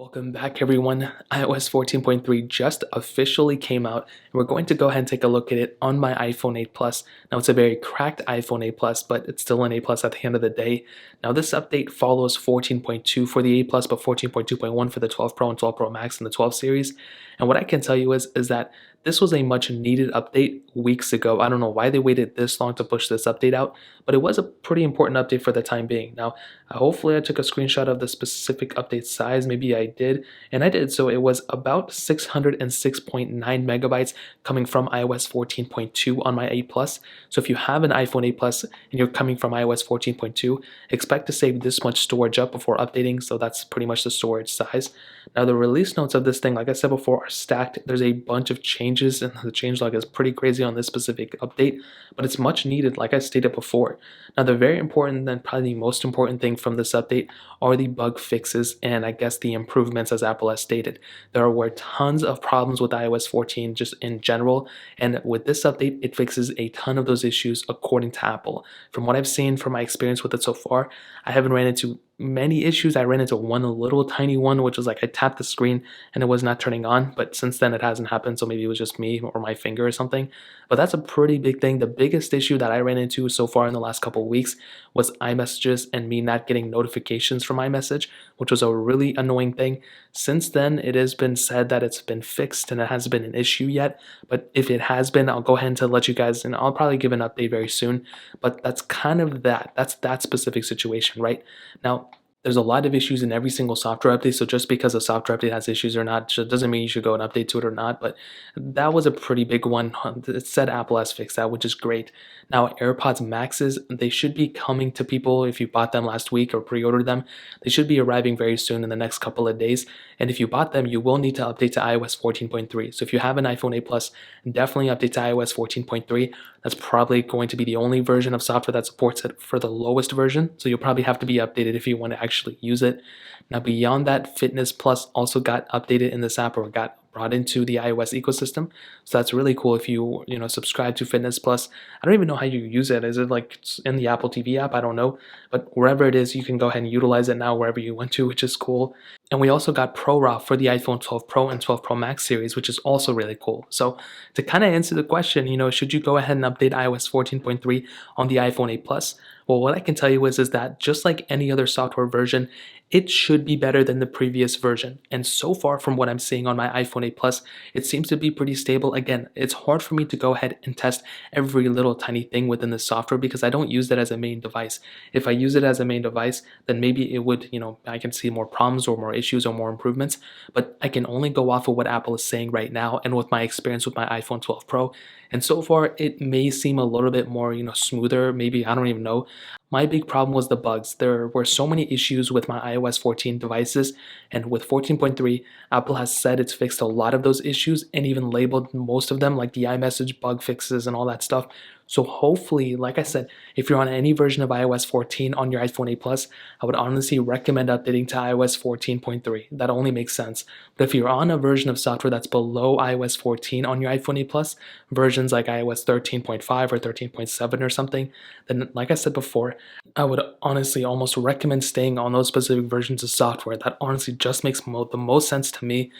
Welcome back everyone. iOS 14.3 just officially came out and we're going to go ahead and take a look at it on my iPhone 8 Plus. Now it's a very cracked iPhone 8 Plus, but it's still an 8 Plus at the end of the day. Now this update follows 14.2 for the 8 Plus, but 14.2.1 for the 12 Pro and 12 Pro Max and the 12 series. And what I can tell you is that this was a much needed update weeks ago. I don't know why they waited this long to push this update out, but it was a pretty important update for the time being. Now, hopefully I took a screenshot of the specific update size. Maybe I did, and I did. So it was about 606.9 megabytes coming from iOS 14.2 on my 8 Plus. So if you have an iPhone 8 Plus and you're coming from iOS 14.2, expect to save this much storage up before updating. So that's pretty much the storage size. Now the release notes of this thing, like I said before, are stacked. There's a bunch of changes and the changelog is pretty crazy on this specific update, but it's much needed like I stated before. Now the very important and probably the most important thing from this update are the bug fixes and I guess the improvements as Apple has stated. There were tons of problems with iOS 14 just in general, and with this update it fixes a ton of those issues according to Apple. From what I've seen from my experience with it so far, I haven't ran into many issues. I ran into one little tiny one, which was like I tapped the screen and it was not turning on, but since then it hasn't happened, so maybe it was just me or my finger or something. But that's a pretty big thing. The biggest issue that I ran into so far in the last couple of weeks was iMessages and me not getting notifications from iMessage, which was a really annoying thing. Since then, it has been said that it's been fixed and it hasn't been an issue yet, but if it has been, I'll go ahead and let you guys, and I'll probably give an update very soon. But that's kind of that's that specific situation, right? Now, there's a lot of issues in every single software update, so just because a software update has issues or not doesn't mean you should go and update to it or not, but that was a pretty big one. It said Apple has fixed that, which is great. Now, AirPods Maxes, they should be coming to people if you bought them last week or pre-ordered them. They should be arriving very soon in the next couple of days, and if you bought them, you will need to update to iOS 14.3. So if you have an iPhone 8 Plus, definitely update to iOS 14.3. That's probably going to be the only version of software that supports it for the lowest version, so you'll probably have to be updated if you want to actually use it. Now beyond that, Fitness Plus also got updated in this app, or got brought into the iOS ecosystem. So that's really cool if you subscribe to Fitness Plus. I don't even know how you use it. Is it like in the Apple TV app? I don't know. But wherever it is, you can go ahead and utilize it now wherever you want to, which is cool. And we also got ProRAW for the iPhone 12 Pro and 12 Pro Max series, which is also really cool. So to kind of answer the question, should you go ahead and update iOS 14.3 on the iPhone 8 Plus? Well, what I can tell you is that just like any other software version, it should be better than the previous version. And so far from what I'm seeing on my iPhone 8 Plus, it seems to be pretty stable. Again, it's hard for me to go ahead and test every little tiny thing within the software because I don't use that as a main device. If I use it as a main device, then maybe it would, I can see more problems or more issues or more improvements, but I can only go off of what Apple is saying right now and with my experience with my iPhone 12 Pro. And so far, it may seem a little bit more, smoother, maybe, I don't even know. My big problem was the bugs. There were so many issues with my iOS 14 devices, and with 14.3, Apple has said it's fixed a lot of those issues and even labeled most of them, like the iMessage bug fixes and all that stuff. So hopefully, like I said, if you're on any version of iOS 14 on your iPhone 8 Plus, I would honestly recommend updating to iOS 14.3. That only makes sense. But if you're on a version of software that's below iOS 14 on your iPhone 8 Plus, versions like iOS 13.5 or 13.7 or something, then like I said before, I would honestly almost recommend staying on those specific versions of software. That honestly just makes the most sense to me.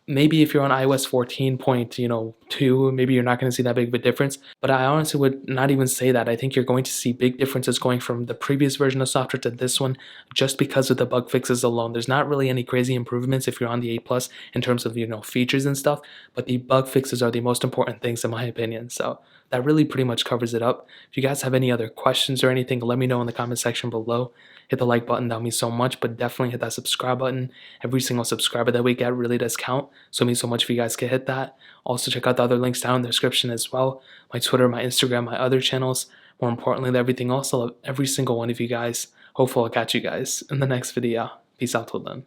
Maybe if you're on iOS 14.2, maybe you're not going to see that big of a difference. But I honestly would not even say that. I think you're going to see big differences going from the previous version of software to this one just because of the bug fixes alone. There's not really any crazy improvements if you're on the 8 Plus in terms of, features and stuff. But the bug fixes are the most important things in my opinion. So that really pretty much covers it up. If you guys have any other questions or anything, let me know in the comment section below. Hit the like button, that would mean so much, but definitely hit that subscribe button. Every single subscriber that we get really does count, so it means so much if you guys could hit that. Also check out the other links down in the description as well. My Twitter, my Instagram, my other channels. More importantly than everything else, I love every single one of you guys. Hopefully I'll catch you guys in the next video. Peace out till then.